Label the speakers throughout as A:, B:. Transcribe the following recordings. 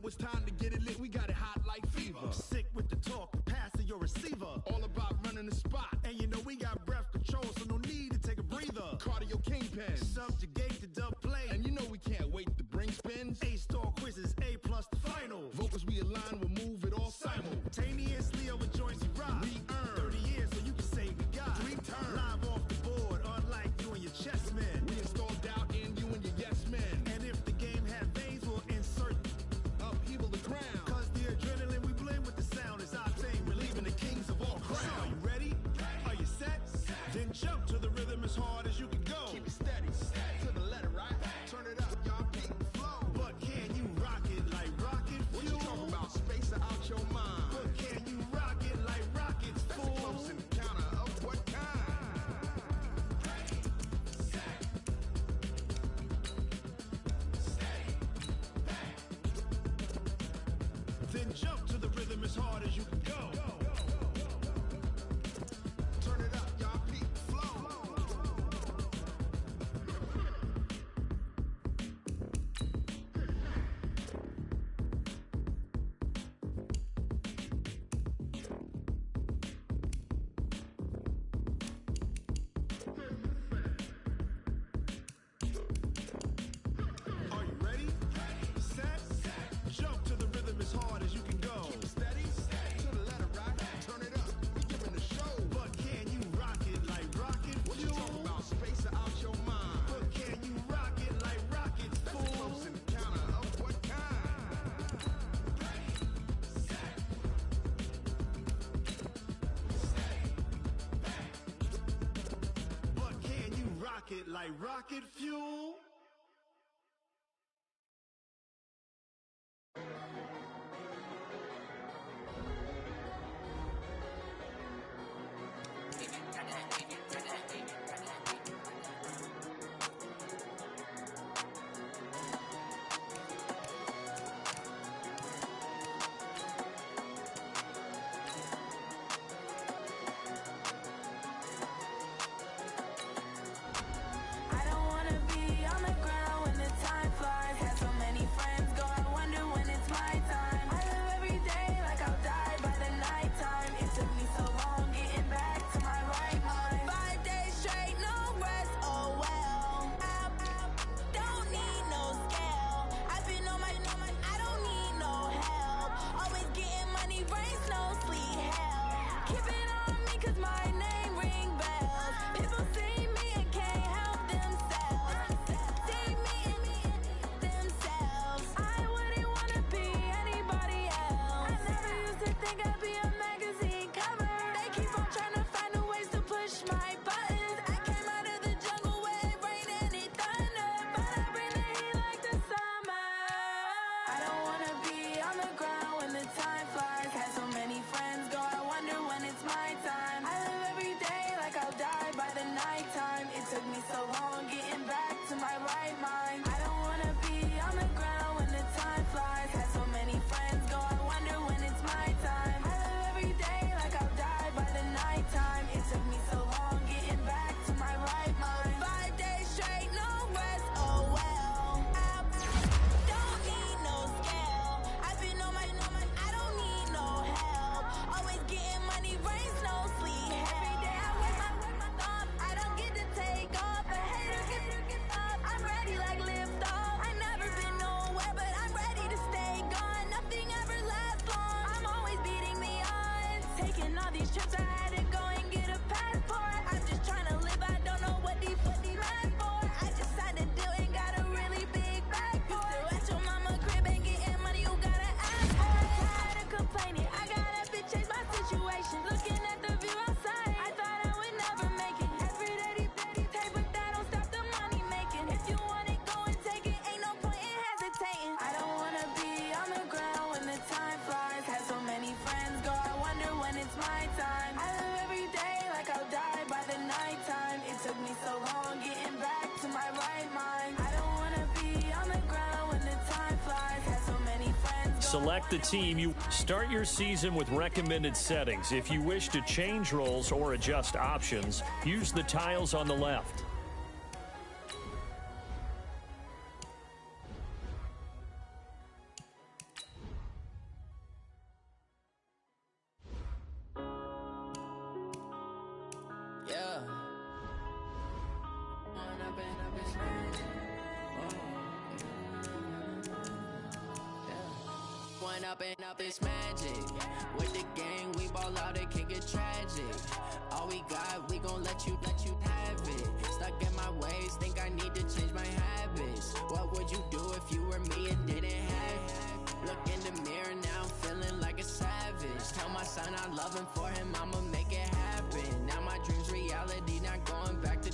A: it's time to get it lit. We got it hot like fever.
B: I'm sick with the talk, pass to your receiver.
A: All about running the spot.
B: And you know we got breath control, so no need to take a breather.
A: Cardio kingpin.
B: Subjugate the dub play.
A: And you know we can't wait to bring spins.
B: A-star quizzes, A+ the final.
A: Vocals we align, we'll move it all
B: simultaneously over joints we rock.
A: We earn
B: 30 years, so you can say we got
A: 3 turns.
B: Live off the board, unlike you and your chess men.
A: We install doubt in you and your yes men.
B: And if the game had veins, we'll insert
A: upheaval the ground.
B: Cause the adrenaline we blend with the sound is our thing, relieving the kings of all crowns. So are you ready? Are you set? Then jump to the rhythm as hard as you can go.
A: Keep it steady, to the letter, right? Turn it up, y'all, keep the flow.
B: But can you rock it like rocket fuel?
A: What you talking about? Space out your mind.
B: But can you rock it like rockets,
A: That's
B: fool?
A: a close encounter of what kind?
C: Ready, set, steady, back.
B: Then jump to the rhythm as hard as you can go.
A: Turn it up, y'all, keep the flow.
B: Are you ready? Set, jump to the rhythm as hard as you can go.
A: Keep it steady, to the letter, right? Turn it up, we giving the show.
B: But can you rock it like rocket
A: What you
B: fuel?
A: talking about? Space out your mind.
B: But can you rock it like rockets,
A: That's a
B: fool?
A: close encounter of what kind?
B: But can you rock it like rocket fuel?
D: I don't wanna be on the ground when the time flies. Had so many friends go, I wonder when it's my time. I live every day like I'll die by the nighttime. It took me so long getting back to my right mind. 5 days straight, no rest, oh well. I don't need no scale. I've been on my, I don't need no help. Always getting money, rains, no sleet, hell. Keep it on me 'cause my name ring bells. People see me and can't help themselves. See me and themselves. I wouldn't wanna be anybody else. I never used to think I'd be a magazine cover. They keep on trying to find a ways to push my buttons. I came out of the jungle where it rained and it thundered, but I bring the heat like the summer. I don't wanna be on the ground when the time flies. Had so many friends go, I wonder when it's my time. I live every day like I'll die by the nighttime. It took me so long getting back to my right mind. I don't wanna be on the ground when the time flies. Had so many friends go, I wonder when it's my time. I live every day like I'll die by the nighttime. It took me so long getting back to my right mind. 5 days straight, no rest, oh well. I don't need no scale. I've been on my, I don't need no help. Always getting money, rains, no sleet. Every day I wake my thumb. I don't get to take off. A hater get up. I'm ready like lift off. I never been nowhere, but I'm ready to stay gone. Nothing ever lasts long. I'm always beating the odds. Taking all these trips, I had to go and get a passport. I'm just trying to live. I don't know what these mad for. I just signed a deal and got a really big bag for it. You still at your mama crib and getting money, you gotta ask for it. Tired of complaining, I gotta bitch change my situation. Looking at the view outside, I thought I would never make it. Every day these take, but that don't stop the money making. If you want it, go and take it. Ain't no point in hesitating. I don't wanna be on the ground when the time flies. Had so many friends go, I wonder when it's my time. I live every day like I'll die by the nighttime. It took me so long getting back to my right mind. I don't wanna be on the ground when the time flies. Had so many friends go,
E: Select the team. You start your season with recommended settings. If you wish to change roles or adjust options, use the tiles on the left.
F: up and up this magic. With the gang, we ball out, it can get tragic. All we got, we gon' let you have it. Stuck in my ways, think I need to change my habits. What would you do if you were me and didn't have it? Look in the mirror now, I'm feeling like a savage. Tell my son I love him, for him I'ma make it happen. Now my dream's reality, not going back to.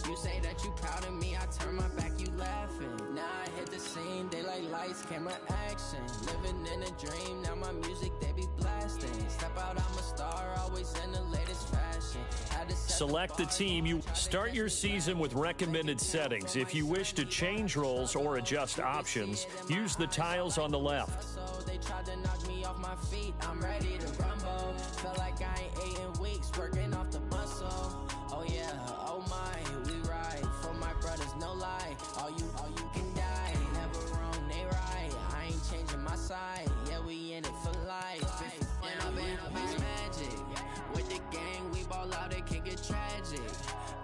F: You say that you proud of me, I turn my back, you laughing. Now I hit the scene, daylight lights, camera action. Living in a dream, now my music they be blasting. Step out, I'm a star, always in the latest fashion.
E: Select the team. You start your season with recommended settings. If you wish to change roles or adjust options, use the tiles on the left.
F: They tried to knock me off my feet, I'm ready to rumble. Felt like I ain't ate in weeks, working off the muscle. Oh yeah, oh my, we ride for my brothers, no lie. All you can die, never wrong, they right. I ain't changing my side, yeah, we in it for life. When I'm in magic, with the gang, we ball out, it can get tragic.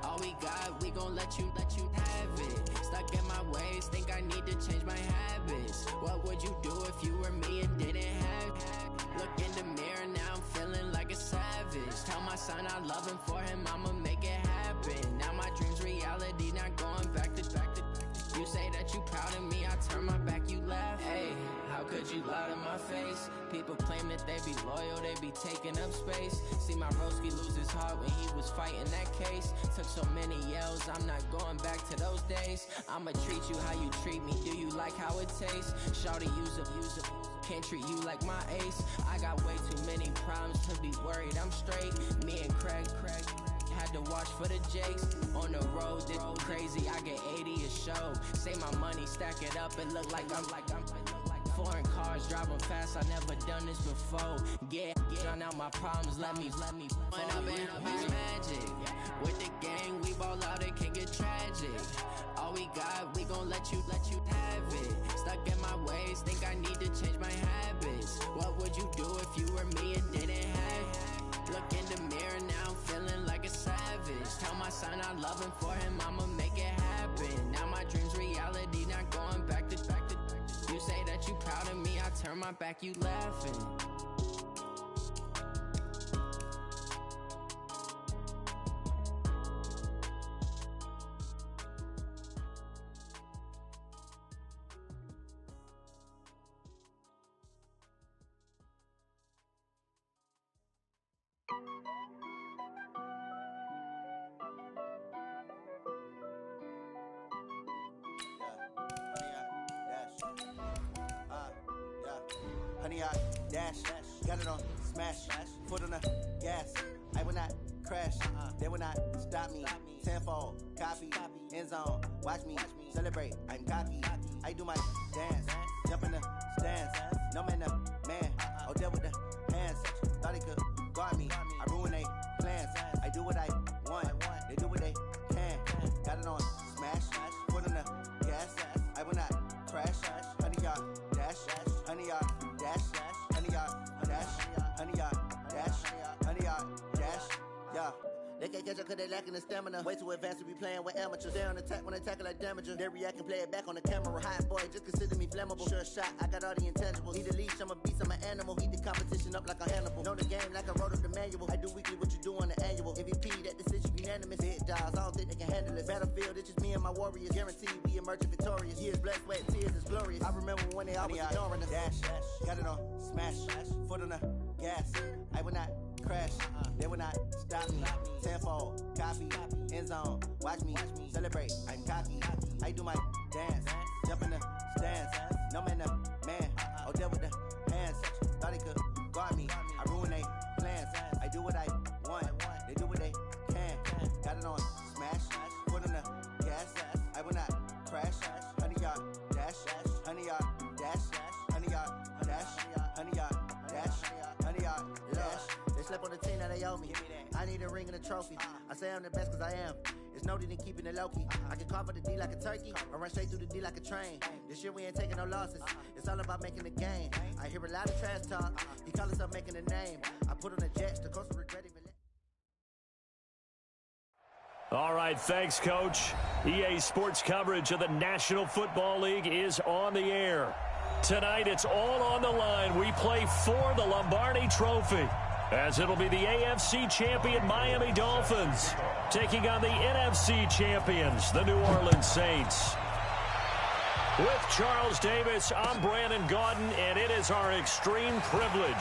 F: All we got, we gon' let you have it. Stuck in my ways, think I need to change my habits. What would you do if you were me and didn't have it? Look in the mirror, now I'm feeling like a savage. Tell my son I love him, for him I'ma make it happen. Now my dream's reality, not going back to. You say that you proud of me, I turn my back, you laugh. Hey, how could you lie to my face? People claim that they be loyal, they be taking up space. See my broski lose his heart when he was fighting that case. Took so many yells, I'm not going back to those days. I'ma treat you how you treat me, do you like how it tastes? Shawty, use up, can't treat you like my ace. I got way too many problems to be worried, I'm straight. Me and Craig had to watch for the Jakes. On the road, this crazy, I get 80 a show. Say my money, stack it up, it look like I'm foreign cars, driving fast, I never done this before. Yeah, drown out my problems, let me When I'm in magic, with the gang, we ball out, it can get tragic. All we got, we gon' let you have it. Stuck in my ways, think I need to change my habits. What would you do if you were me and didn't have it? Look in the mirror, now I'm feeling like a savage. Tell my son I love him, for him I'ma make it happen. Now my dream's reality, not going back to. You say that you proud of me, I turn my back, you laughing.
G: Honey, I dash, got it on smash, foot on the gas. I will not crash, they will not stop me. Tenfold, copy, end zone, watch me celebrate. I'm cocky, I do my dance, jump in the stands. No man, the man, oh, deal with the hands. Thought he could guard me, I ruin they plans. I do what I want, they do what they can. Got it on smash, foot on the gas. I will not crash, honey, y'all dash, honey, y'all dash, honey, y'all dash, honey, y'all dash, honey, y'all dash, yeah. They can't catch up cause they lacking the stamina. Way too advanced to be playing with amateurs. They on attack when they tackle like damager. They react and play it back on the camera. Hot boy, just consider me flammable. Sure shot, I got all the intangibles. Need a leash, I'm a beast, I'm an animal. Heat the competition up like a Hannibal. Know the game like I wrote up the manual. I do weekly what you do on the annual. MVP, that decision unanimous. Hit dials, I don't think they can handle it. Battlefield, it's just me and my warriors. Guaranteed we emerging victorious. Years, blood, sweat, tears, it's glorious. I remember when they always ignoring us. Dash, got it on smash, foot on the gas. I will not crash, they will not stop me. Tenfold, copy, end zone, watch me celebrate. I'm cocky, I do my dance, jump in the stands. No man, the man, oh, deal with the hands. Thought he could guard me, I ruin they plans. I do what I want, they do what they can. Got it on smash, foot on the gas. I will not crash, honey, y'all dash, honey, y'all dash, honey, y'all dash, honey, y'all dash, honey, y'all dash. They slept on the team that they owe me. I need a ring and a trophy. I say I'm the best cause I am. It's no need in keeping it low-key. I can carve up the D like a turkey or run straight through the D like a train. This year we ain't taking no losses. It's all about making the game. I hear a lot of trash talk. He call himself making a name. I put on the Jets. The coach will regret it.
E: All right, thanks, Coach. EA Sports coverage of the National Football League is on the air. Tonight, it's all on the line. We play for the Lombardi Trophy, as it'll be the AFC champion Miami Dolphins taking on the NFC champions, the New Orleans Saints. With Charles Davis, I'm Brandon Gaudin, and it is our extreme privilege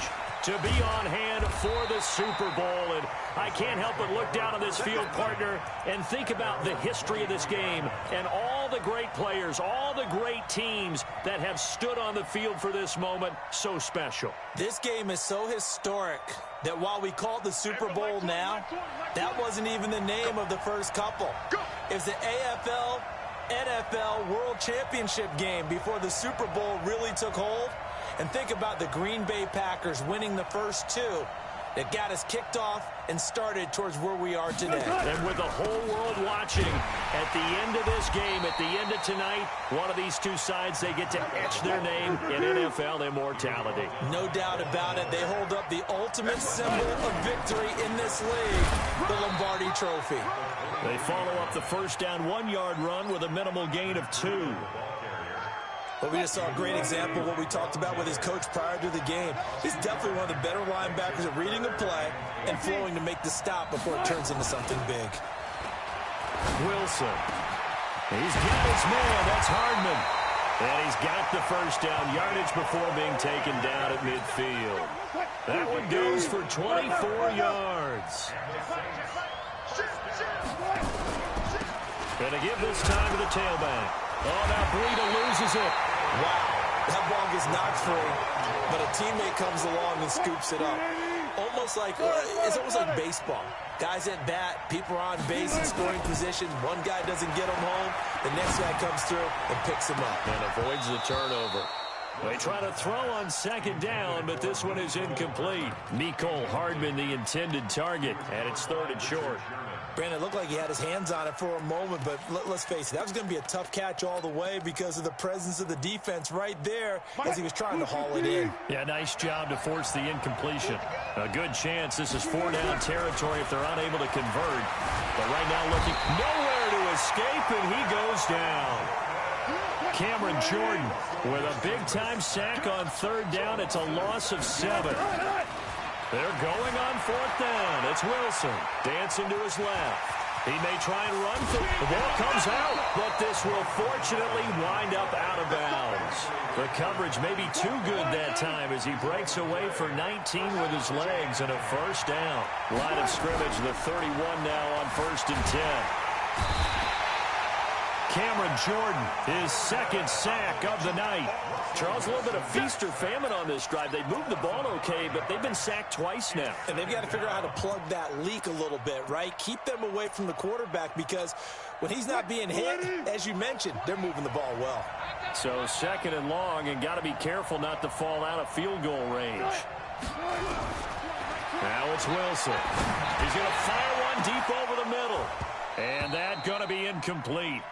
E: to be on hand for the Super Bowl. And I can't help but look down on this field, partner, and think about the history of this game and all the great players, all the great teams that have stood on the field for this moment. So special.
H: This game is so historic that while we call it the Super Bowl now, that wasn't even the name of the first couple. It was the AFL, NFL World Championship game before the Super Bowl really took hold. And think about the Green Bay Packers winning the first two that got us kicked off and started towards where we are today.
E: And with the whole world watching, at the end of this game, at the end of tonight, one of these two sides, they get to etch their name in NFL immortality.
H: No doubt about it. They hold up the ultimate symbol of victory in this league, the Lombardi Trophy.
E: They follow up the first down 1-yard run with a minimal gain of 2.
H: But we just saw a great example of what we talked about with his coach prior to the game. He's definitely one of the better linebackers at reading a play and flowing to make the stop before it turns into something big.
E: Wilson. He's got his man. That's Hardman. And he's got the first down yardage before being taken down at midfield. That one goes for 24 yards. Gonna give this time to the tailback. Oh, now Breida loses it.
H: Wow, that ball gets knocked free, but a teammate comes along and scoops it up. It's almost like baseball. Guys at bat, people are on base in scoring position. One guy doesn't get him home. The next guy comes through and picks him up.
E: And avoids the turnover. They try to throw on second down, but this one is incomplete. Mecole Hardman, the intended target, and it's 3rd and short.
H: Brandon, it looked like he had his hands on it for a moment, but let's face it, that was going to be a tough catch all the way because of the presence of the defense right there as he was trying to haul it in.
E: Yeah, nice job to force the incompletion. A good chance this is 4-down territory if they're unable to convert. But right now looking nowhere to escape, and he goes down. Cameron Jordan with a big-time sack on 3rd down. It's a loss of 7. They're going on 4th down. It's Wilson dancing to his left. He may try and run. The ball comes out, but this will fortunately wind up out of bounds. The coverage may be too good that time as he breaks away for 19 with his legs and a first down. Line of scrimmage, the 31 now on 1st and 10. Cameron Jordan, his 2nd sack of the night. Charles, a little bit of feast or famine on this drive. They moved the ball okay, but they've been sacked twice now.
H: And they've got to figure out how to plug that leak a little bit, right? Keep them away from the quarterback because when he's not being hit, as you mentioned, they're moving the ball well.
E: So 2nd and long, and got to be careful not to fall out of field goal range. Now it's Wilson. He's going to fire one deep over the middle. And that's going to be incomplete.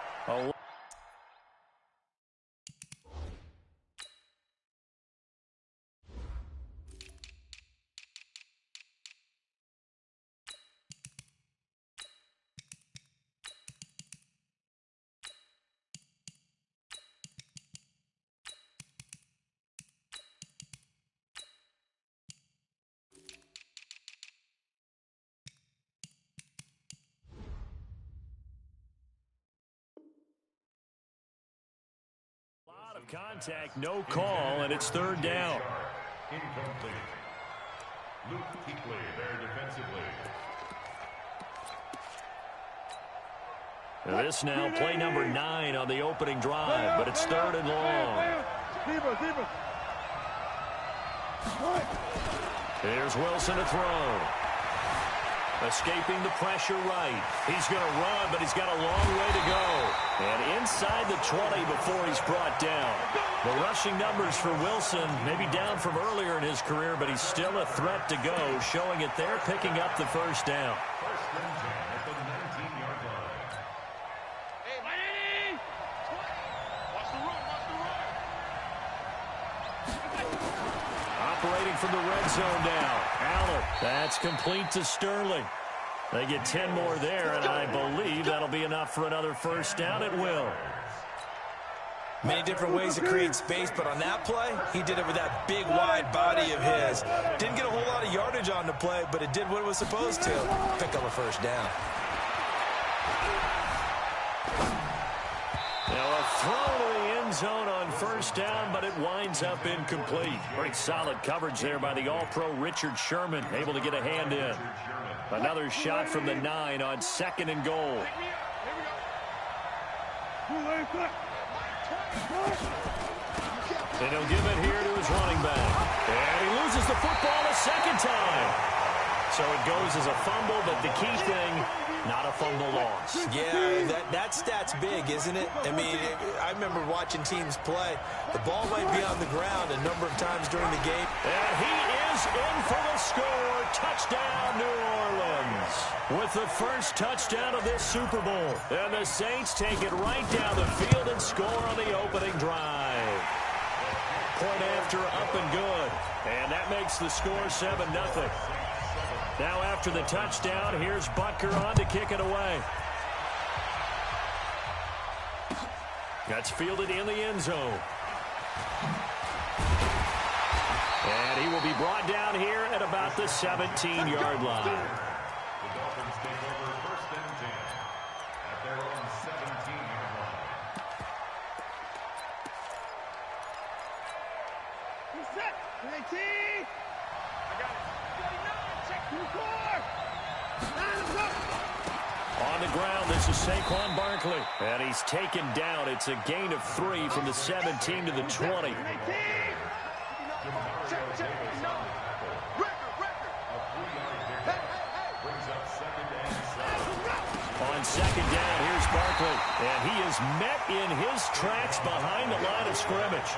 E: Contact, no call, and it's 3rd down.
I: Incomplete. Luke Kuechly there defensively.
E: This now play number 9 on the opening drive, but it's 3rd and long. Here's Wilson to throw. Escaping the pressure right. He's going to run, but he's got a long way to go. And inside the 20 before he's brought down. The rushing numbers for Wilson may be down from earlier in his career, but he's still a threat to go, showing it there, picking up the first down.
I: First and 10 at the 19-yard line.
E: Operating from the red zone now. Allen. That's complete to Sterling. They get 10 more there, and I believe that'll be enough for another first down. It will.
H: Many different ways to create space, but on that play, he did it with that big, wide body of his. Didn't get a whole lot of yardage on the play, but it did what it was supposed to. Pick up a first down.
E: Now a throw to the end zone on first down, but it winds up incomplete. Pretty solid coverage there by the All-Pro Richard Sherman, able to get a hand in. Another shot from the 9 on 2nd and goal. And he'll give it here to his running back. And he loses the football a second time. So it goes as a fumble, but the key thing, not a fumble loss.
H: Yeah, that stat's big, isn't it? I mean, I remember watching teams play. The ball might be on the ground a number of times during the game.
E: And he is in for the score. Touchdown, New Orleans. With the first touchdown of this Super Bowl. And the Saints take it right down the field and score on the opening drive. Point after, up and good. And that makes the score 7-0. Now after the touchdown, here's Butker on to kick it away. That's fielded in the end zone. And he will be brought down here at about the 17-yard line.
I: The Dolphins take over 1st and 10 at their own 17-yard line.
E: On the ground, this is Saquon Barkley. And he's taken down. It's a gain of 3 from the 17 to the 20. On 2nd down, here's Barkley. And he is met in his tracks behind the line of scrimmage.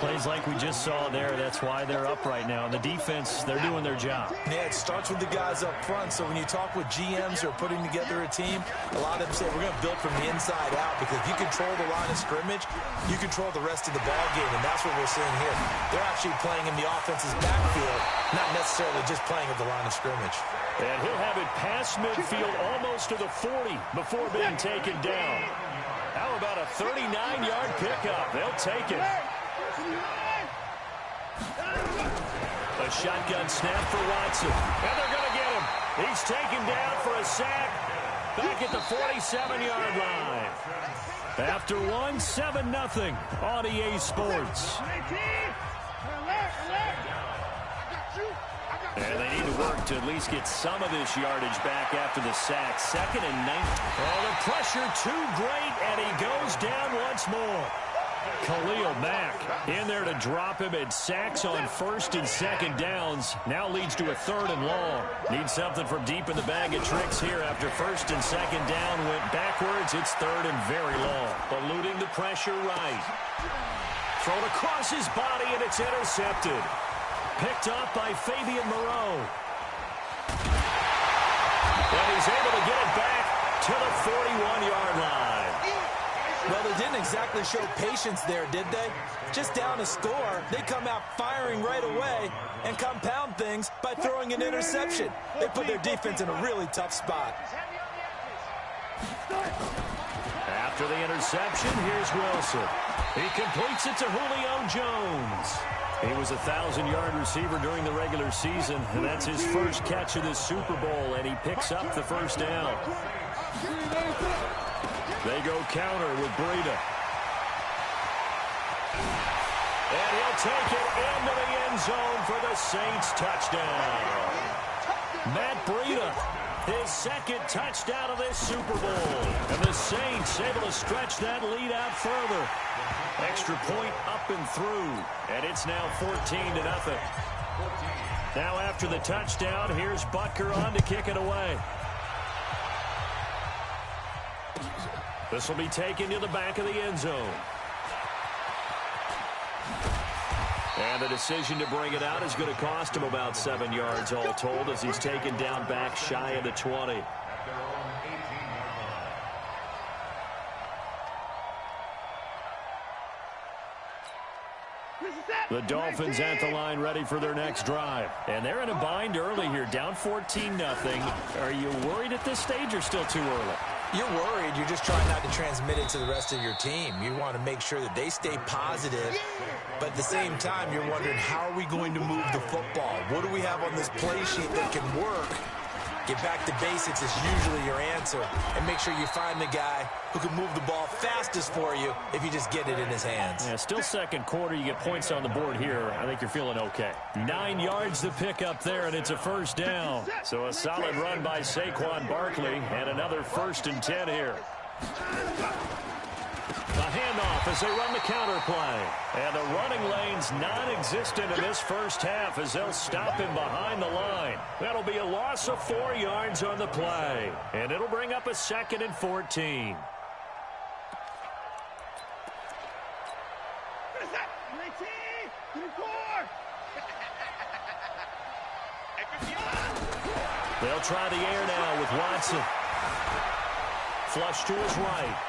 E: Plays like we just saw there. That's why they're up right now. And the defense, they're doing their job.
H: Yeah, it starts with the guys up front. So when you talk with GMs who are putting together a team, a lot of them say we're going to build from the inside out, because if you control the line of scrimmage, you control the rest of the ball game, and that's what we're seeing here. They're actually playing in the offense's backfield, not necessarily just playing at the line of scrimmage.
E: And he'll have it past midfield almost to the 40 before being taken down. How about a 39-yard pickup? They'll take it. A shotgun snap for Watson. And they're going to get him. He's taken down for a sack. Back at the 47-yard line. After 7-0 on EA Sports. And they need to work to at least get some of this yardage back after the sack. 2nd and 9. Oh, the pressure too great, and he goes down once more. Khalil Mack in there to drop him, and sacks on 1st and 2nd downs. Now leads to a 3rd and long. Needs something from deep in the bag of tricks here after 1st and 2nd down went backwards. It's 3rd and very long. Eluding the pressure right. Thrown across his body, and it's intercepted. Picked up by Fabian Moreau. And he's able to get it back to the 41-yard line.
H: Well, they didn't exactly show patience there, did they? Just down a score, they come out firing right away and compound things by throwing an interception. They put their defense in a really tough spot.
E: After the interception, here's Wilson. He completes it to Julio Jones. He was a 1,000-yard receiver during the regular season, and that's his first catch of this Super Bowl, and he picks up the first down. They go counter with Breida. And he'll take it into the end zone for the Saints touchdown. Matt Breida, his 2nd touchdown of this Super Bowl. And the Saints able to stretch that lead out further. Extra point up and through. And it's now 14-0. Now after the touchdown, here's Butker on to kick it away. This will be taken to the back of the end zone. And the decision to bring it out is going to cost him about 7 yards all told, as he's taken down back shy of the 20. The Dolphins at the line ready for their next drive. And they're in a bind early here, down 14-0. Are you worried at this stage or still too early?
H: You're worried. You're just trying not to transmit it to the rest of your team. You want to make sure that they stay positive. But at the same time, you're wondering, how are we going to move the football? What do we have on this play sheet that can work? Get back to basics is usually your answer. And make sure you find the guy who can move the ball fastest for you if you just get it in his hands.
E: Yeah, still second quarter. You get points on the board here. I think you're feeling okay. 9 yards to pick up there, and it's a first down. So a solid run by Saquon Barkley, and another 1st and 10 here. The handoff as they run the counter play. And the running lane's non-existent in this first half as they'll stop him behind the line. That'll be a loss of 4 yards on the play. And it'll bring up a 2nd and 14. They'll try the air now with Watson. Flush to his right.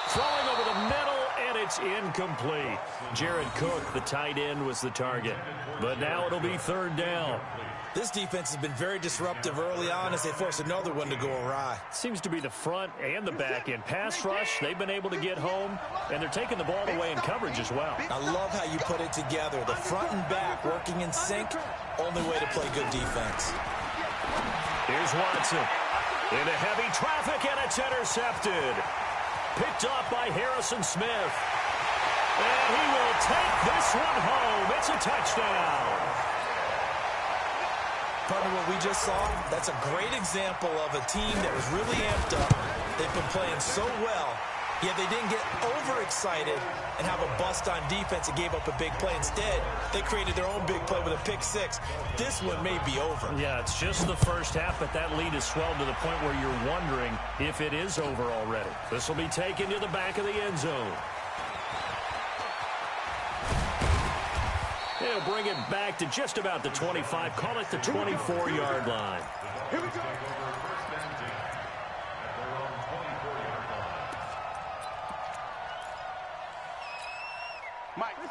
E: Throwing over the middle, and it's incomplete. Jared Cook, the tight end, was the target. But now it'll be 3rd down.
H: This defense has been very disruptive early on as they force another one to go awry.
E: Seems to be the front and the back end. Pass rush, they've been able to get home, and they're taking the ball away in coverage as well.
H: I love how you put it together. The front and back working in sync, only way to play good defense.
E: Here's Watson. Into heavy traffic, and it's intercepted. Picked off by Harrison Smith. And he will take this one home. It's a touchdown.
H: Partner, what we just saw, that's a great example of a team that was really amped up. They've been playing so well, yet they didn't get overexcited and have a bust on defense and gave up a big play. Instead, they created their own big play with a pick six. This one may be over.
E: Yeah, it's just the first half, but that lead has swelled to the point where you're wondering if it is over already. This will be taken to the back of the end zone. They'll bring it back to just about the 25. Call it the 24-yard line.
B: Here we go.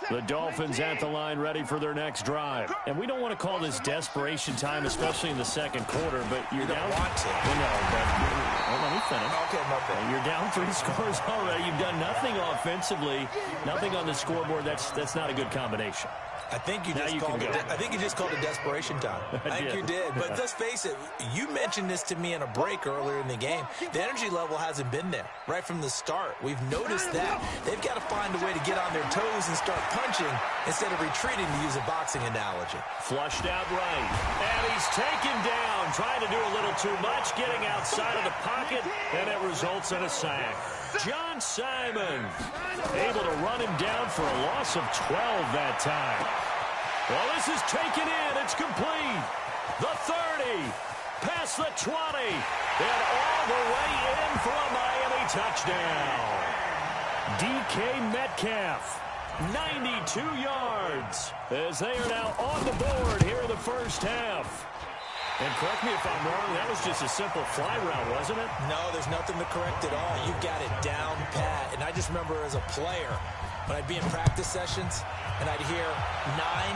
E: The Dolphins at the line ready for their next drive. And we don't want to call this desperation time, especially in the second quarter, but you're
H: You
E: down.
H: don't want to.
E: Well, no, but let me finish.
H: Okay, my bad.
E: You're down 3 scores already. You've done nothing offensively, nothing on the scoreboard. That's not a good combination.
H: I think you
E: Now
H: just
E: you
H: called
E: can
H: it.
E: go.
H: I think you just called it desperation time. I think
E: did.
H: you did. But let's face it. You mentioned this to me in a break earlier in the game. The energy level hasn't been there right from the start. We've noticed that they've got to find a way to get on their toes and start punching instead of retreating, to use a boxing analogy.
E: Flushed out right, and he's taken down, trying to do a little too much, getting outside of the pocket, and it results in a sack. John Simon able to run him down for a loss of 12 that time. Well, this is taken in. It's complete. The 30, past the 20, and all the way in for a Miami touchdown. DK Metcalf, 92 yards, as they are now on the board here in the first half. And correct me if I'm wrong, that was just a simple fly route, wasn't it?
H: No, there's nothing to correct at all. You've got it down pat. And I just remember as a player, when I'd be in practice sessions and I'd hear 9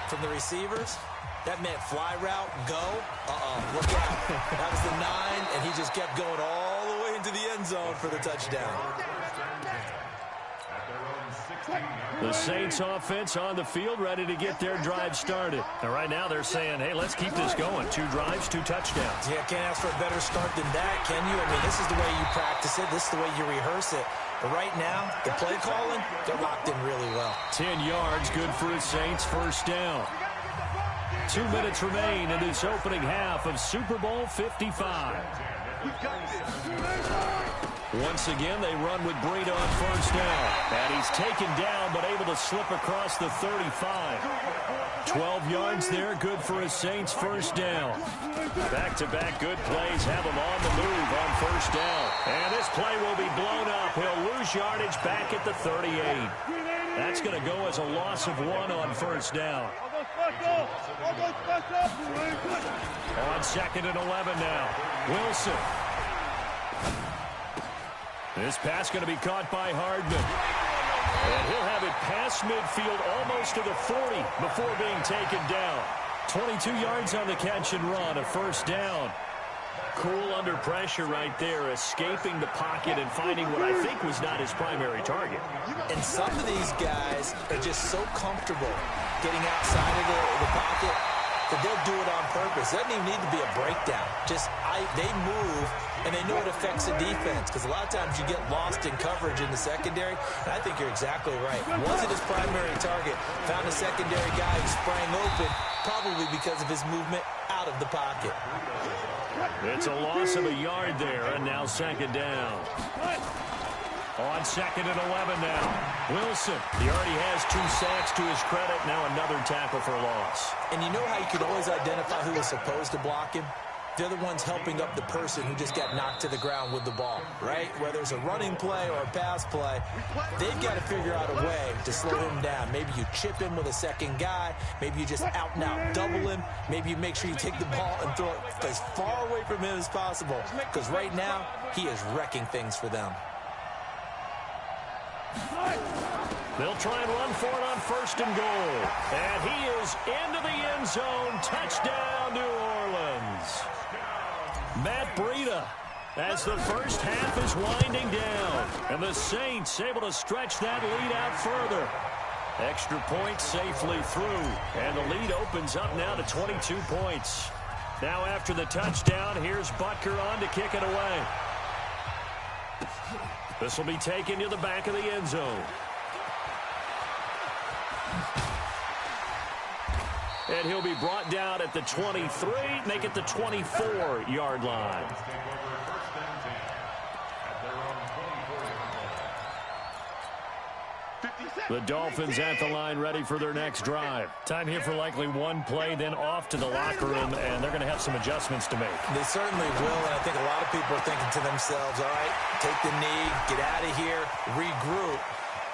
H: from the receivers, that meant fly route, go. Look out. That was the 9, and he just kept going all the way into the end zone for the touchdown.
E: The Saints offense on the field, ready to get their drive started. And right now they're saying, hey, let's keep this going. 2 drives, 2 touchdowns.
H: Yeah, can't ask for a better start than that, can you? I mean, this is the way you practice it. This is the way you rehearse it. But right now, the play calling, they're locked in really well.
E: 10 yards, good for the Saints, first down. 2 minutes remain in this opening half of Super Bowl 55. Once again, they run with Breida on first down. And he's taken down, but able to slip across the 35. 12 yards there, good for a Saints first down. Back-to-back good plays have him on the move on first down. And this play will be blown up. He'll lose yardage back at the 38. That's going to go as a loss of 1 on first down. On 2nd and 11 now. Wilson. This pass going to be caught by Hardman. And he'll have it past midfield almost to the 40 before being taken down. 22 yards on the catch and run, a first down. cool under pressure right there, escaping the pocket and finding what I think was not his primary target.
H: And some of these guys are just so comfortable getting outside of the pocket that they'll do it on purpose. It doesn't even need to be a breakdown. They move, and they know it affects the defense, because a lot of times you get lost in coverage in the secondary, and I think you're exactly right. Wasn't his primary target. Found a secondary guy who sprang open, probably because of his movement out of the pocket.
E: It's a loss of a yard there, and now second down. On second and 11 now. Wilson, he already has 2 sacks to his credit. Now another tackle for loss.
H: And you know how you can always identify who was supposed to block him? They're the ones helping up the person who just got knocked to the ground with the ball, right? Whether it's a running play or a pass play, they've got to figure out a way to slow him down. Maybe you chip him with a second guy. Maybe you just out-and-out double him. Maybe you make sure you take the ball and throw it as far away from him as possible, because right now he is wrecking things for them.
E: They'll try and run for it on first and goal. And he is into the end zone. Touchdown, New Orleans. Matt Breida, as the first half is winding down. And the Saints able to stretch that lead out further. Extra point safely through. And the lead opens up now to 22 points. Now after the touchdown, here's Butker on to kick it away. This will be taken to the back of the end zone. And he'll be brought down at the 23, make it the 24-yard line. The Dolphins at the line ready for their next drive. Time here for likely one play, then off to the locker room, and they're going to have some adjustments to make.
H: They certainly will, and I think a lot of people are thinking to themselves, all right, take the knee, get out of here, regroup.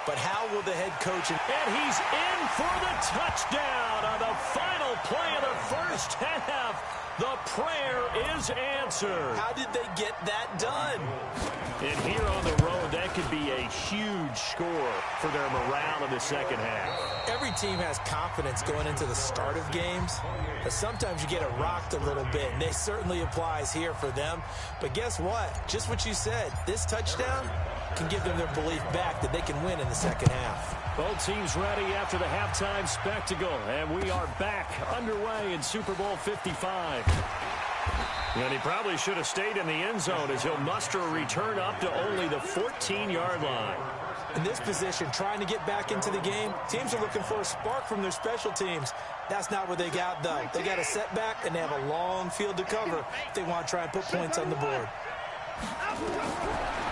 H: But how will the head coach...
E: And he's in for the touchdown on the final play of the first half. The prayer is answered.
H: How did they get that done?
E: And here on the road, that could be a huge score for their morale in the second half.
H: Every team has confidence going into the start of games, but sometimes you get it rocked a little bit, and it certainly applies here for them. But guess what? Just what you said, this touchdown can give them their belief back that they can win in the second half.
E: Both teams ready after the halftime spectacle, and we are back underway in Super Bowl 55. And he probably should have stayed in the end zone as he'll muster a return up to only the 14-yard line.
H: In this position, trying to get back into the game, teams are looking for a spark from their special teams. That's not what they got, though. They got a setback, and they have a long field to cover if they want to try and put points on the board.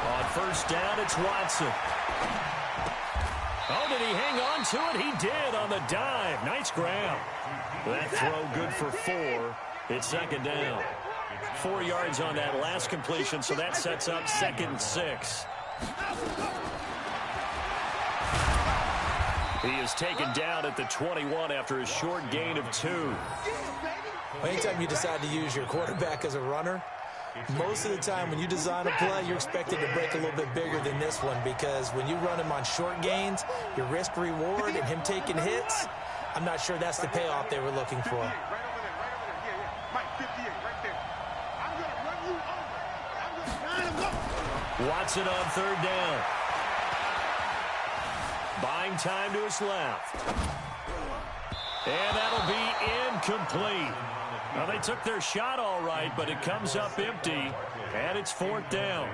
E: On first down, it's Watson. Oh, did he hang on to it? He did on the dive. Nice grab. That throw good for 4. It's second down. 4 yards on that last completion, so that sets up 2nd and 6. He is taken down at the 21 after a short gain of 2.
H: Anytime you decide to use your quarterback as a runner, most of the time when you design a play, you're expected to break a little bit bigger than this one, because when you run him on short gains, your risk-reward and him taking hits, I'm not sure that's the payoff they were looking for.
E: Watson on third down. Buying time to his left. And that'll be incomplete. Now, they took their shot all right, but it comes up empty, and it's 4th down.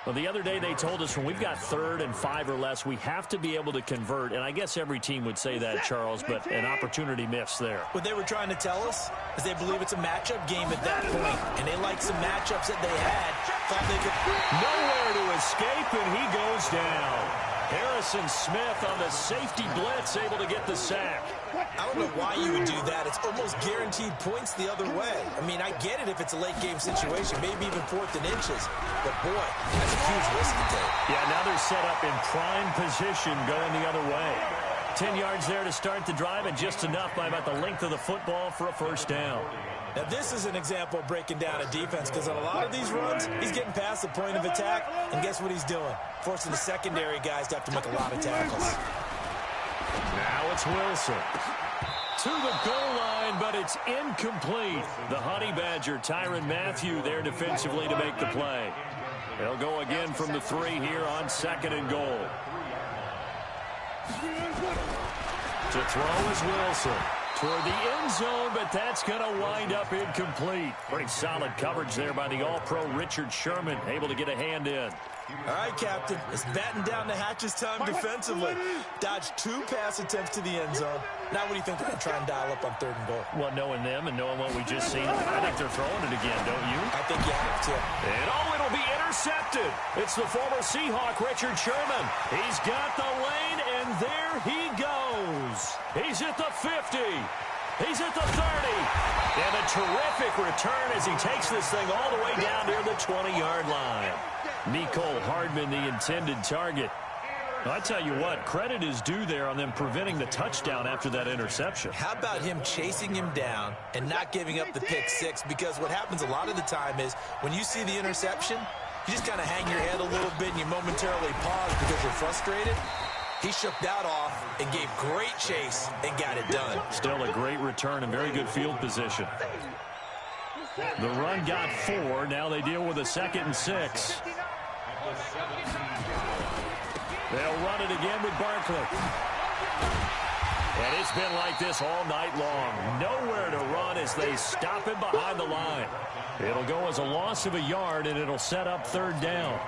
E: Well, the other day they told us when we've got 3rd and 5 or less, we have to be able to convert. And I guess every team would say that, Charles, but an opportunity missed there.
H: What they were trying to tell us is they believe it's a matchup game at that point, and they like some matchups that they had. Thought they could...
E: Nowhere to escape, and he goes down. Harrison Smith on the safety blitz, able to get the sack.
H: I don't know why you would do that. It's almost guaranteed points the other way. I mean, I get it if it's a late game situation, maybe even 4th and inches. But, boy, that's a huge risk to take.
E: Yeah, now they're set up in prime position going the other way. 10 yards there to start the drive, and just enough by about the length of the football for a first down.
H: Now, this is an example of breaking down a defense, because on a lot of these runs, he's getting past the point of attack, and guess what he's doing? Forcing the secondary guys to have to make a lot of tackles.
E: Now it's Wilson. to the goal line, but it's incomplete. The Honey Badger, Tyrann Mathieu, there defensively to make the play. They'll go again from the 3 here on 2nd and goal. To throw is Wilson. Toward the end zone, but that's going to wind up incomplete. Pretty solid coverage there by the All-Pro Richard Sherman, able to get a hand in.
H: All right, Captain. It's batten down the hatches time defensively. Dodged 2 pass attempts to the end zone. Now what do you think they're going to try and dial up on 3rd and goal?
E: Well, knowing them and knowing what we just seen, I think they're throwing it again, don't you?
H: I think you have to.
E: And it'll be intercepted. It's the former Seahawk, Richard Sherman. He's got the lane, and there he goes. He's at the 50. He's at the 30. And a terrific return as he takes this thing all the way down near the 20-yard line. Mecole Hardman, the intended target. I tell you what, credit is due there on them preventing the touchdown after that interception.
H: How about him chasing him down and not giving up the pick 6? Because what happens a lot of the time is when you see the interception, you just kind of hang your head a little bit and you momentarily pause because you're frustrated. He shook that off and gave great chase and got it done.
E: Still a great return and very good field position. The run got 4. Now they deal with a 2nd and 6. They'll run it again with Barkley. And it's been like this all night long. Nowhere to run as they stop him behind the line. It'll go as a loss of a yard, and it'll set up 3rd down.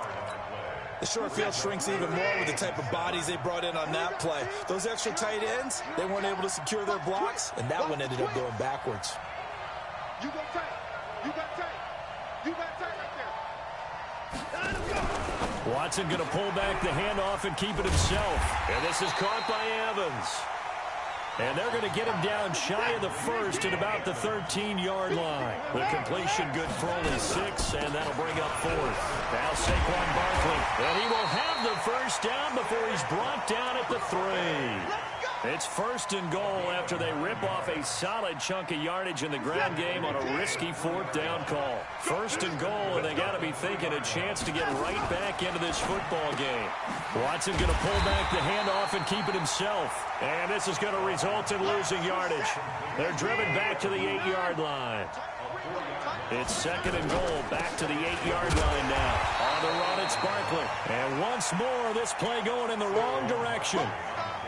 H: The short field shrinks even more with the type of bodies they brought in on that play. Those extra tight ends, they weren't able to secure their blocks, and that one ended up going backwards.
B: You go tight. You got tight. You got tight right there. Let him go.
E: Watson going to pull back the handoff and keep it himself. And this is caught by Evans. And they're going to get him down shy of the 1st at about the 13-yard line. The completion good for only 6, and that'll bring up 4th. Now Saquon Barkley. And he will have the 1st down before he's brought down at the 3. It's 1st and goal after they rip off a solid chunk of yardage in the ground game on a risky 4th down call. 1st and goal, and they got to be thinking a chance to get right back into this football game. Watson going to pull back the handoff and keep it himself. And this is going to result in losing yardage. They're driven back to the 8-yard line. It's 2nd and goal, back to the 8-yard line now. On the run, it's Barkley. And once more, this play going in the wrong direction.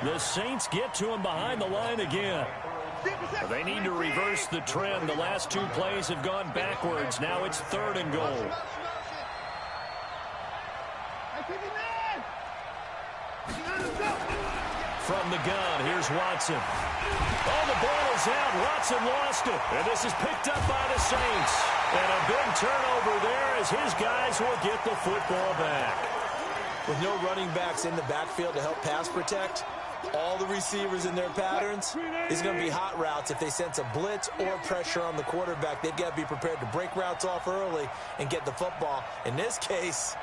E: The Saints get to him behind the line again. They need to reverse the trend. The last 2 plays have gone backwards. Now it's 3rd and goal. From the gun, here's Watson. Oh, the ball is out. Watson lost it. And this is picked up by the Saints. And a big turnover there as his guys will get the football back.
H: With no running backs in the backfield to help pass protect, all the receivers in their patterns, it's going to be hot routes. If they sense a blitz or pressure on the quarterback, they've got to be prepared to break routes off early and get the football. In this case,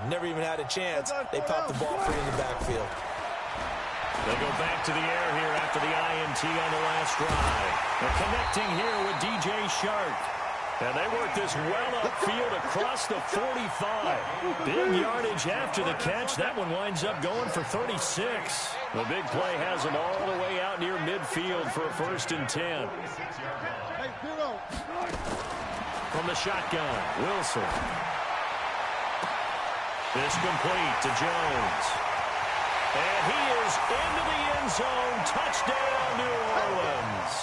H: never even had a chance. They popped the ball free in the backfield.
E: They go back to the air here after the INT on the last drive. They're connecting here with DJ Shark. And they work this well upfield across the 45. Big yardage after the catch. That one winds up going for 36. The big play has them all the way out near midfield for a 1st and 10. From the shotgun, Wilson. This complete to Jones. And he is into the end zone. Touchdown, New Orleans.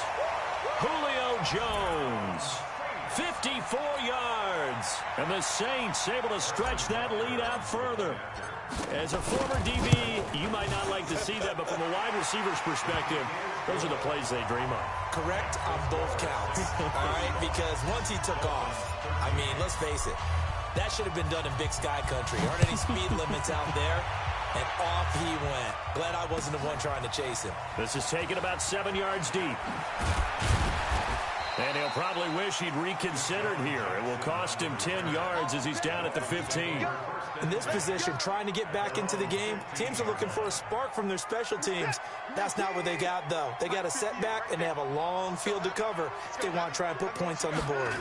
E: Julio Jones. 54 yards. And the Saints able to stretch that lead out further. As a former DB, you might not like to see that, but from a wide receiver's perspective, those are the plays they dream of.
H: Correct on both counts. All right, because once he took off, I mean, let's face it, that should have been done in Big Sky Country. Aren't any speed limits out there? And off he went. Glad I wasn't the one trying to chase him.
E: This is taken about 7 yards deep. And he'll probably wish he'd reconsidered here. It will cost him 10 yards as he's down at the 15.
H: In this position, trying to get back into the game, teams are looking for a spark from their special teams. That's not what they got, though. They got a setback, and they have a long field to cover if they want to try and put points on the board.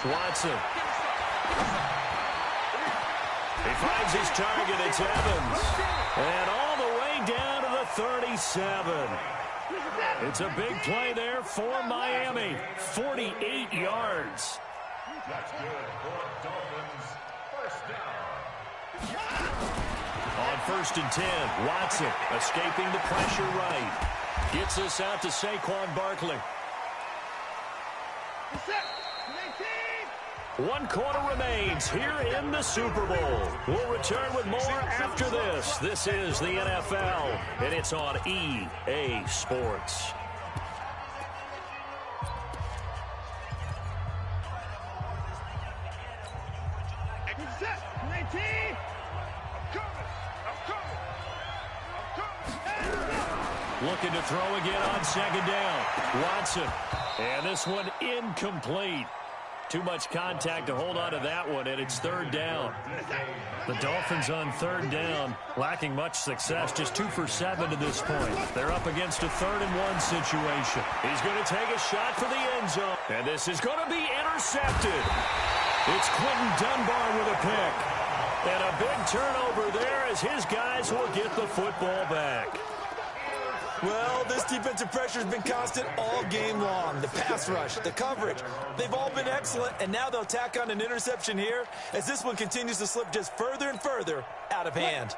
E: Watson. He finds his target. It's Evans. And all the way down to the 37. It's a big play there for Miami. 48 yards.
I: That's good for Dolphins. First down.
E: On 1st and 10, Watson escaping the pressure right. Gets us out to Saquon Barkley. 1 quarter remains here in the Super Bowl. We'll return with more after this. This is the NFL, and it's on EA Sports. Looking to throw again on 2nd down. Watson. And this one incomplete. Too much contact to hold on to that one, and it's 3rd down. The Dolphins on 3rd down, lacking much success, just 2 for 7 to this point. They're up against a 3rd and 1 situation. He's going to take a shot for the end zone, and this is going to be intercepted. It's Quentin Dunbar with a pick. And a big turnover there as his guys will get the football back.
H: Well, this defensive pressure has been constant all game long. The pass rush, the coverage, they've all been excellent, and now they'll tack on an interception here as this one continues to slip just further and further out of hand.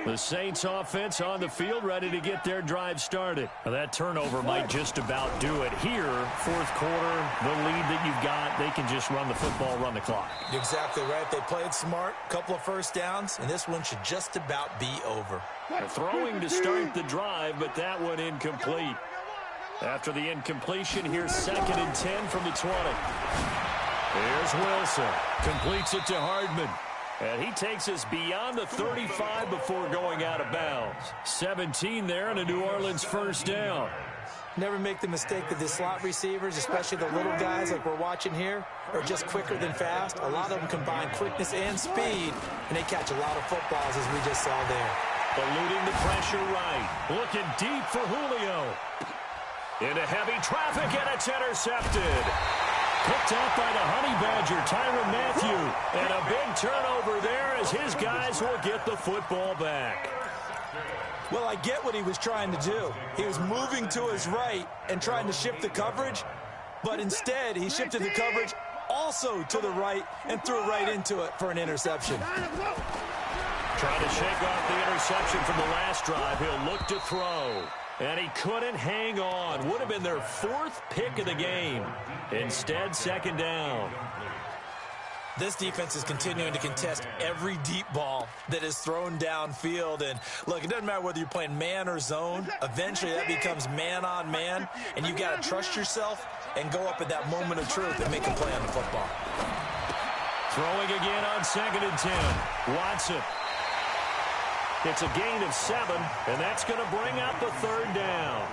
E: The Saints offense on the field ready to get their drive started. Now, that turnover might just about do it here. 4th quarter, the lead that you've got, they can just run the football, run the clock.
H: Exactly right. They played smart, couple of first downs, and this one should just about be over.
E: Throwing to start the drive, but that one incomplete. After the incompletion, here's 2nd and 10 from the 20. Here's Wilson. Completes it to Hardman. And he takes us beyond the 35 before going out of bounds. 17 there and a New Orleans 1st down.
H: Never make the mistake that the slot receivers, especially the little guys like we're watching here, are just quicker than fast. A lot of them combine quickness and speed, and they catch a lot of footballs as we just saw there.
E: Eluding the pressure right. Looking deep for Julio. Into heavy traffic, and it's intercepted. Picked up by the Honey Badger, Tyrann Mathieu. And a big turnover there as his guys will get the football back.
H: Well, I get what he was trying to do. He was moving to his right and trying to shift the coverage, but instead he shifted the coverage also to the right and threw right into it for an interception.
E: Trying to shake off the interception from the last drive. He'll look to throw. And he couldn't hang on. Would have been their 4th pick of the game. Instead, 2nd down.
H: This defense is continuing to contest every deep ball that is thrown downfield. And look, it doesn't matter whether you're playing man or zone. Eventually, that becomes man on man. And you've got to trust yourself and go up at that moment of truth and make a play on the football.
E: Throwing again on 2nd and 10. Watson. It's a gain of 7, and that's going to bring up a 3rd down.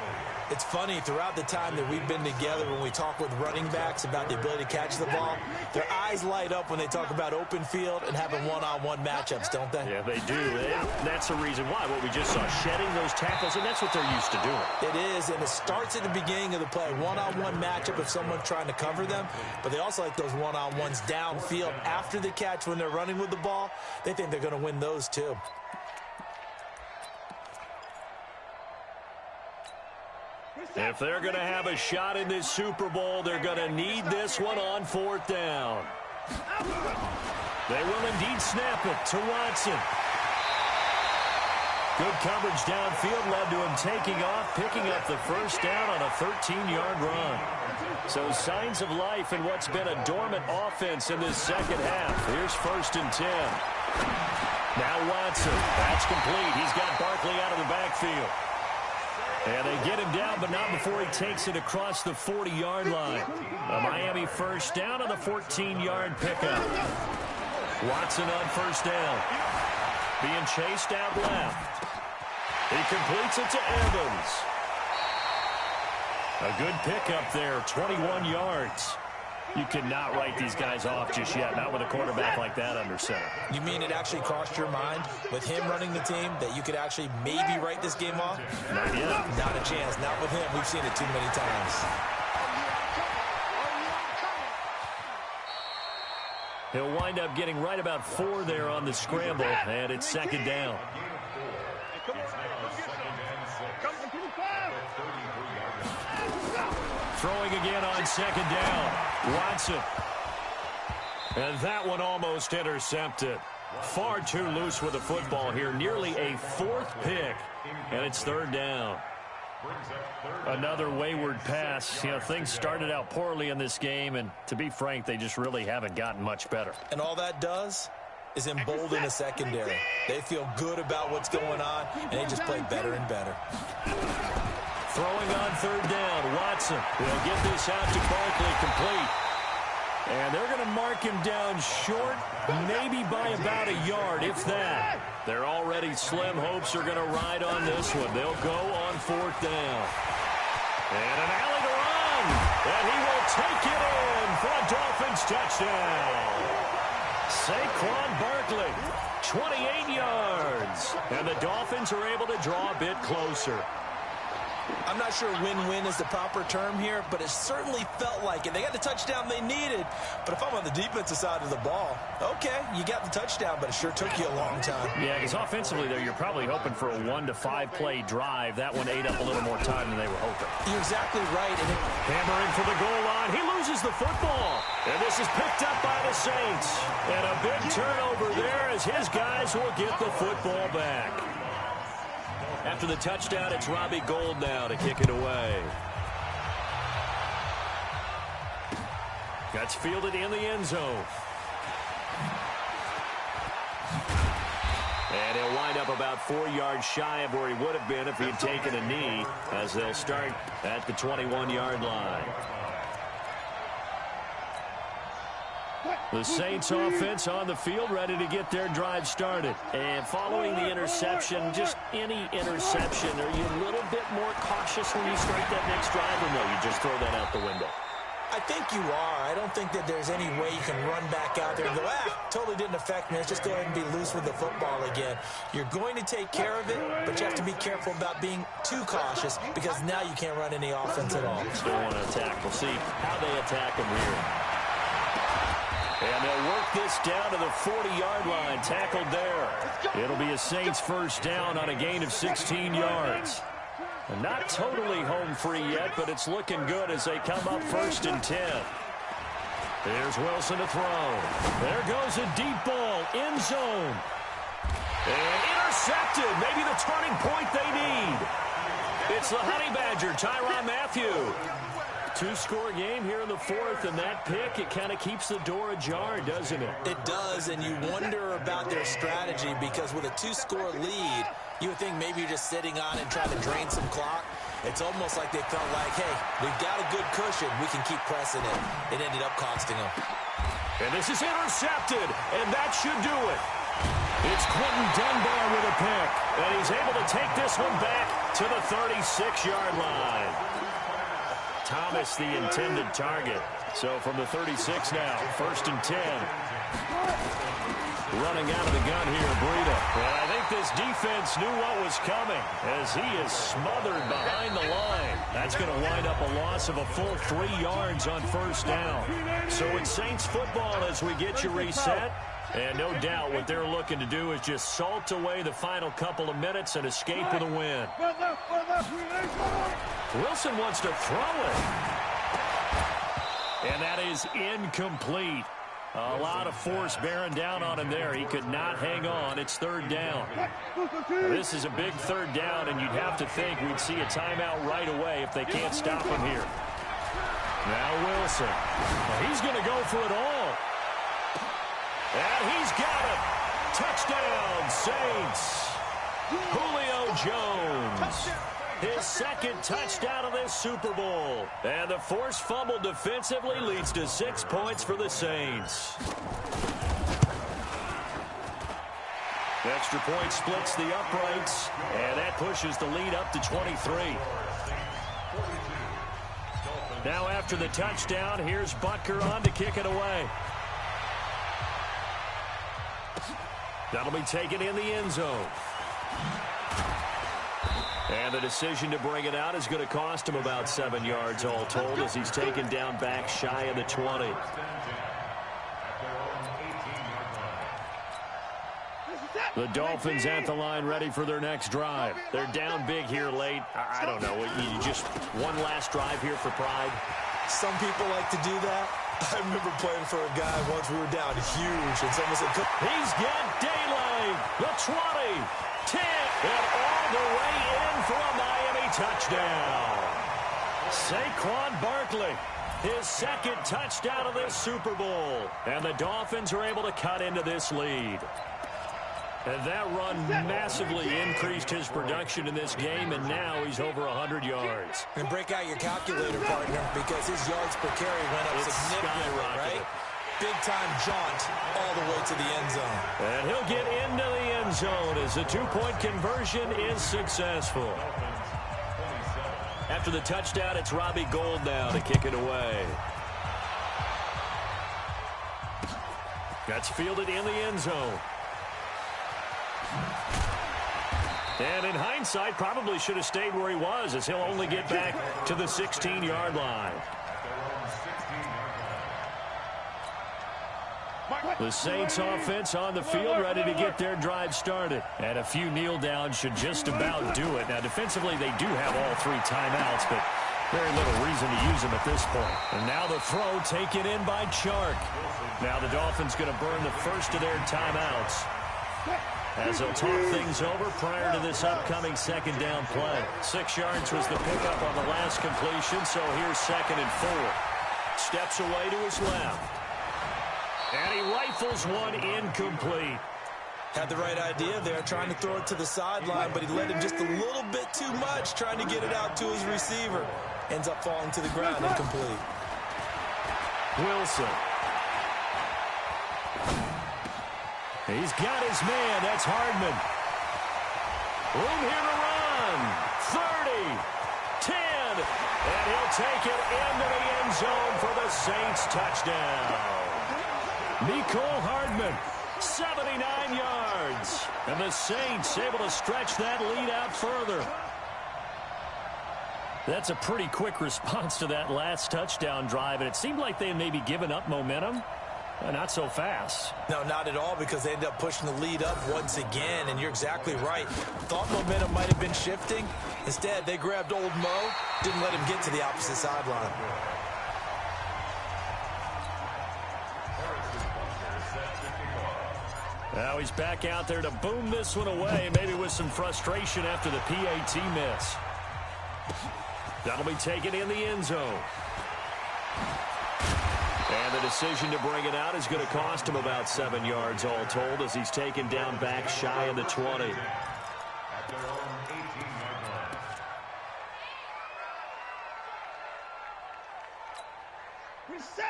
H: It's funny, throughout the time that we've been together, when we talk with running backs about the ability to catch the ball, their eyes light up when they talk about open field and having one-on-one matchups, don't they?
E: Yeah, they do. And that's the reason why. What we just saw, shedding those tackles, and that's what they're used to doing.
H: It is, and it starts at the beginning of the play. One-on-one matchup if someone's trying to cover them, but they also like those one-on-ones downfield after the catch when they're running with the ball. They think they're going to win those too.
E: If they're going to have a shot in this Super Bowl, they're going to need this one on 4th down. They will indeed snap it to Watson. Good coverage downfield led to him taking off, picking up the 1st down on a 13-yard run. So signs of life in what's been a dormant offense in this 2nd half. Here's 1st and 10. Now Watson. That's complete. He's got Barkley out of the backfield. And they get him down, but not before he takes it across the 40-yard line. A Miami 1st down on the 14-yard pickup. Watson on 1st down. Being chased out left. He completes it to Evans. A good pickup there, 21 yards. You cannot write these guys off just yet, not with a quarterback like that under center.
H: You mean it actually crossed your mind with him running the team that you could actually maybe write this game off?
E: Not yet.
H: Not a chance. Not with him. We've seen it too many times.
E: He'll wind up getting right about 4 there on the scramble, and it's 2nd down.
I: It's now 2nd and 6.
E: Throwing again on second down. Watson. And that one almost intercepted. Far too loose with the football here. Nearly a fourth pick. And it's third down. Another wayward pass. You know, things started out poorly in this game, and to be frank, they just really haven't gotten much better.
H: And all that does is embolden the secondary. They feel good about what's going on, and they just play better and better.
E: Throwing on third down, Watson will get this out to Barkley, complete. And they're going to mark him down short, maybe by about a yard, if that. Their already slim hopes are going to ride on this one. They'll go on fourth down. And an alley to run. And he will take it in for a Dolphins touchdown. Saquon Barkley, 28 yards. And the Dolphins are able to draw a bit closer.
H: I'm not sure win-win is the proper term here, but it certainly felt like it. They got the touchdown they needed, but if I'm on the defensive side of the ball, okay, you got the touchdown, but it sure took you a long time.
E: Yeah, because offensively, there, you're probably hoping for a 1 to 5 play drive. That one ate up a little more time than they were hoping.
H: You're exactly right. And
E: hammering for the goal line. He loses the football. And this is picked up by the Saints. And a big turnover there as his guys will get the football back. After the touchdown, it's Robbie Gould now to kick it away. That's fielded in the end zone. And he'll wind up about 4 yards shy of where he would have been if he had taken a knee, as they'll start at the 21-yard line. The Saints offense on the field, ready to get their drive started. And following the interception, just any interception, are you a little bit more cautious when you start that next drive, or no, you just throw that out the window?
H: I think you are. I don't think that there's any way you can run back out there and go, totally didn't affect me. Let's just go ahead and be loose with the football again. You're going to take care of it, but you have to be careful about being too cautious because now you can't run any offense at all.
E: Still want to attack. We'll see how they attack him here. And they'll work this down to the 40-yard line, tackled there. It'll be a Saints first down on a gain of 16 yards. And not totally home free yet, but it's looking good as they come up first and 10. Here's Wilson to throw. There goes a deep ball, end zone. And intercepted, maybe the turning point they need. It's the Honey Badger, Tyrann Mathieu. Two-score game here in the fourth, and that pick, it kind of keeps the door ajar, doesn't it?
H: It does, and you wonder about their strategy because with a two-score lead, you would think maybe you're just sitting on it and trying to drain some clock. It's almost like they felt like, hey, we've got a good cushion. We can keep pressing it. It ended up costing them.
E: And this is intercepted, and that should do it. It's Quentin Dunbar with a pick, and he's able to take this one back to the 36-yard line. Thomas, the intended target. So from the 36 now, first and 10. Running out of the gun here, Breida. And I think this defense knew what was coming as he is smothered behind the line. That's going to wind up a loss of a full 3 yards on first down. So it's Saints football as we get you reset. And no doubt what they're looking to do is just salt away the final couple of minutes and escape with a win. Wilson wants to throw it. And that is incomplete. A lot of force bearing down on him there. He could not hang on. It's third down. Now, this is a big third down, and you'd have to think we'd see a timeout right away if they can't stop him here. Now Wilson. Well, he's going to go for it all. And he's got it. Touchdown, Saints. Julio Jones. His second touchdown of this Super Bowl. And the forced fumble defensively leads to 6 points for the Saints. The extra point splits the uprights, and that pushes the lead up to 23. Now after the touchdown, here's Butker on to kick it away. That'll be taken in the end zone. And the decision to bring it out is going to cost him about 7 yards all told as he's taken down back shy of the 20. The Dolphins at the line ready for their next drive. They're down big here late. I don't know. You just one last drive here for pride.
H: Some people like to do that. I remember playing for a guy once we were down huge, and someone said,
E: he's got daylight. The 20, 10, and all the way in for a Miami touchdown. Saquon Barkley, his second touchdown of this Super Bowl. And the Dolphins are able to cut into this lead. And that run massively increased his production in this game, and now he's over 100 yards.
H: And break out your calculator, partner, because his yards per carry went up significantly, right? Big-time jaunt all the way to the end zone.
E: And he'll get into the end zone as the two-point conversion is successful. After the touchdown, it's Robbie Gould now to kick it away. That's fielded in the end zone. And in hindsight, probably should have stayed where he was, as he'll only get back to the 16-yard line. The Saints offense on the field, ready to get their drive started. And a few kneel downs should just about do it. Now, defensively, they do have all three timeouts, but very little reason to use them at this point. And now the throw taken in by Chark. Now the Dolphins going to burn the first of their timeouts, as they'll talk things over prior to this upcoming second down play. 6 yards was the pickup on the last completion, so here's 2nd and 4. Steps away to his left. And he rifles one incomplete.
H: Had the right idea there, trying to throw it to the sideline, but he let him just a little bit too much, trying to get it out to his receiver. Ends up falling to the ground incomplete.
E: Wilson. He's got his man. That's Hardman. Room here to run. 30, 10, and he'll take it into the end zone for the Saints touchdown. Nicole Hardman, 79 yards. And the Saints able to stretch that lead out further. That's a pretty quick response to that last touchdown drive, and it seemed like they had maybe given up momentum. Not so fast.
H: No, not at all, because they ended up pushing the lead up once again, and you're exactly right. Thought momentum might have been shifting. Instead, they grabbed old Mo, didn't let him get to the opposite sideline.
E: Now he's back out there to boom this one away, maybe with some frustration after the PAT miss. That'll be taken in the end zone. And the decision to bring it out is going to cost him about 7 yards all told, as he's taken down back shy of the 20.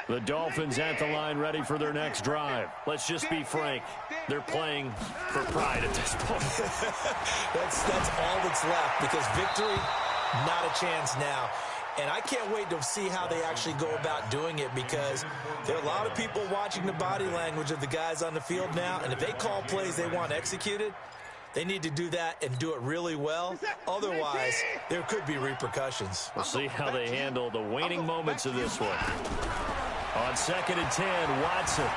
E: The Dolphins at the line ready for their next drive. Let's just be frank. They're playing for pride at this point.
H: that's all that's left, because victory, not a chance now. And I can't wait to see how they actually go about doing it, because there are a lot of people watching the body language of the guys on the field now, and if they call plays they want executed, they need to do that and do it really well. Otherwise, there could be repercussions.
E: We'll see how they handle the waning moments of this one. On 2nd and 10, Watson.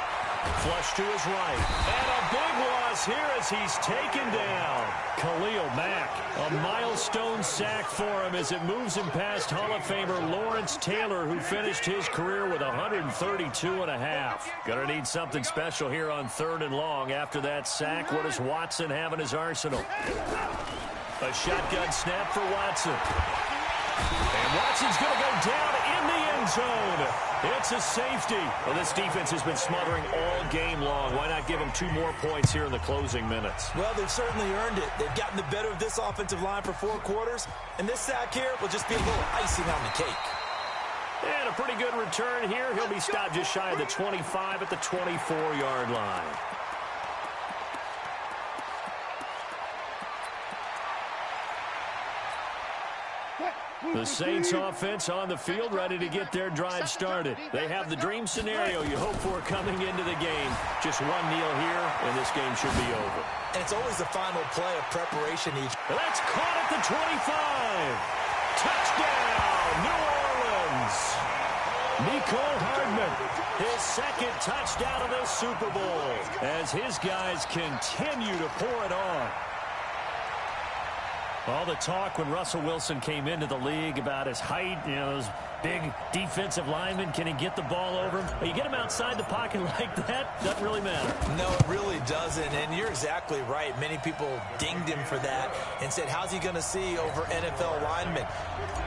E: Flush to his right. And a big loss here as he's taken down. Khalil Mack, a milestone sack for him as it moves him past Hall of Famer Lawrence Taylor, who finished his career with 132.5. Gonna need something special here on 3rd and long. After that sack, what does Watson have in his arsenal? A shotgun snap for Watson. And Watson's going to go down in the end zone. It's a safety. Well, this defense has been smothering all game long. Why not give them 2 more points here in the closing minutes?
H: Well, they've certainly earned it. They've gotten the better of this offensive line for 4 quarters. And this sack here will just be a little icing on the cake.
E: And a pretty good return here. He'll be stopped just shy of the 25 at the 24-yard line. The Saints offense on the field, ready to get their drive started. They have the dream scenario you hope for coming into the game. Just 1 kneel here, and this game should be over.
H: And it's always the final play of preparation each.
E: That's caught at the 25. Touchdown, New Orleans. Mecole Hardman, his second touchdown of this Super Bowl, as his guys continue to pour it on. All the talk when Russell Wilson came into the league about his height, you know, those big defensive linemen, can he get the ball over him? You get him outside the pocket like that, doesn't really matter.
H: No, it really doesn't, and you're exactly right. Many people dinged him for that and said, how's he going to see over NFL linemen?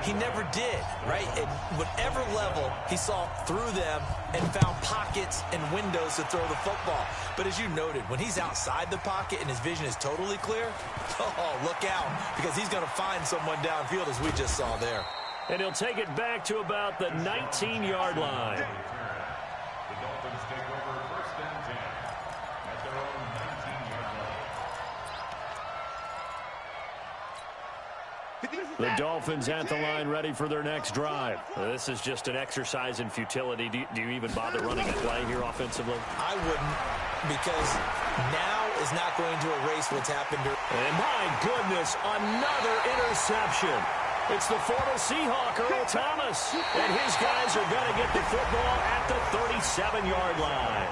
H: He never did, right? At whatever level, he saw through them and found pockets and windows to throw the football. But as you noted, when he's outside the pocket and his vision is totally clear, oh, look out, because he's going to find someone downfield, as we just saw there.
E: And he'll take it back to about the 19-yard line.
I: The Dolphins take over first and 10 at their own 19-yard line.
E: The Dolphins at the line, ready for their next drive. This is just an exercise in futility. Do you even bother running a play here offensively?
H: I wouldn't, because now is not going to erase what's happened.
E: And my goodness, another interception. It's the former Seahawk, Earl Thomas, and his guys are going to get the football at the 37-yard line.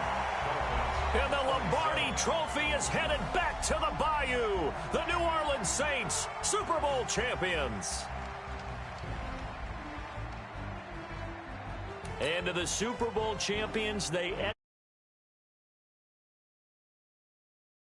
E: And the Lombardi Trophy is headed back to the Bayou. The New Orleans Saints, Super Bowl champions. And to the Super Bowl champions, they